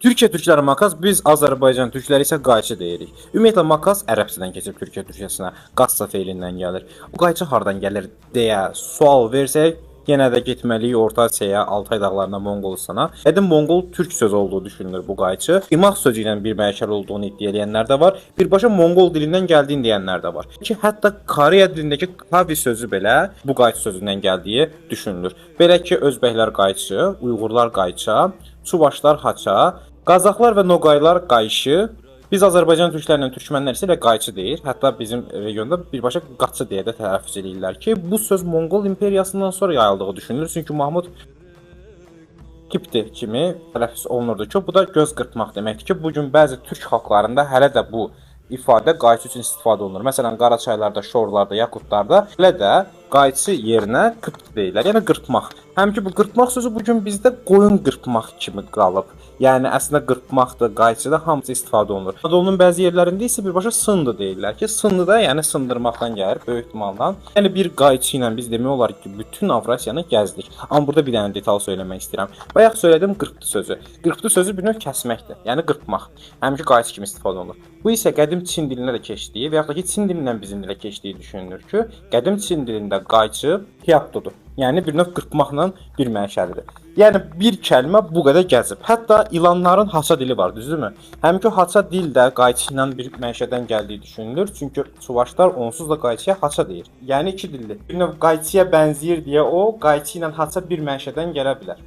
Türkiyə türkləri makas, biz Azərbaycan türkləri isə qayçı deyirik. Ümumiyyətlə makas ərəbcədən keçib Türkiyə türkçəsinə, qassa feilindən gəlir. Bu qayçı hardan gəlir deyə sual versək, yenə də getməliyik Orta Asiyaya, Altay dağlarına, Monqolistana. Qədim Monqol türk sözü olduğu düşünülür bu qayçı. İmaq sözü ilə bir məşəl olduğunu iddia edənlər də var. Birbaşa Monqol dilindən gəldiyini deyənlər də var. Ki hətta Koreya dilindəki kavi sözü belə bu qayçı sözündən gəldiyi düşünülür. Belə ki, özbəklər qayçı, Uyğurlar qayça, Çuvaşlar haça, Qazaxlar və Noqaylar qayşı, biz Azərbaycan türklərlə türkmənlər isə qayçı deyir. Hətta bizim regionda birbaşa qaçı deyə də tələffüz edirlər ki, bu söz Monqol imperiyasından sonra yayıldığı düşünülür. Çünki Mahmud Kipti kimi tələffüz olunurdu ki, bu da göz qırpmaq deməkdir ki, bugün bəzi türk xalqlarında hələ də bu ifadə qayçı üçün istifadə olunur. Məsələn, Qaraçaylarda, Şorlarda, Yakutlarda hələ də qayçı yerinə qıpt deyirlər, yəni qırpmaq. Həm ki bu qırpmaq sözü bugün bizdə qoyun qırpmaq kimi qalıb. Yəni əslində qırpmaqdır, qayçıda hamısı istifadə olunur. Anadolunun bəzi yerlərində isə birbaşa sındı deyirlər ki, sındı da yəni sındırmaqdan gəlir böyük ehtimalla. Yəni bir qayçı ilə biz demək olar ki, bütün Avrasiyanı gəzdik. Amma burada bir dənə detal söyləmək istəyirəm. Bayaq söylədim qırptı sözü. Qırptı sözü bir növ kəsməkdir, yəni qırpmaq. Həm ki qayçı kimi istifadə olunur. Bu isə qədim Çin dilinə də keçdiyi və yaxud da ki Çin dilindən bizim dilə keçdiyi düşünülür ki, qədim Çin dilində qayçı hiaptodur. Yəni bir növ qırpmaqla bir mənşəlidir. Yəni bir kəlmə bu qədər gəzib. Hətta ilanların haça dili var, düzdürmü? Həm ki haça dil də qayçı ilə bir mənşədən gəldiyi düşünülür. Çünki Çuvaşlar onsuz da qayçıya haça deyir. Yəni iki dilli. Bir növ qayçıya bənzəyir deyə o qayçı ilə haça bir mənşədən gələ bilər.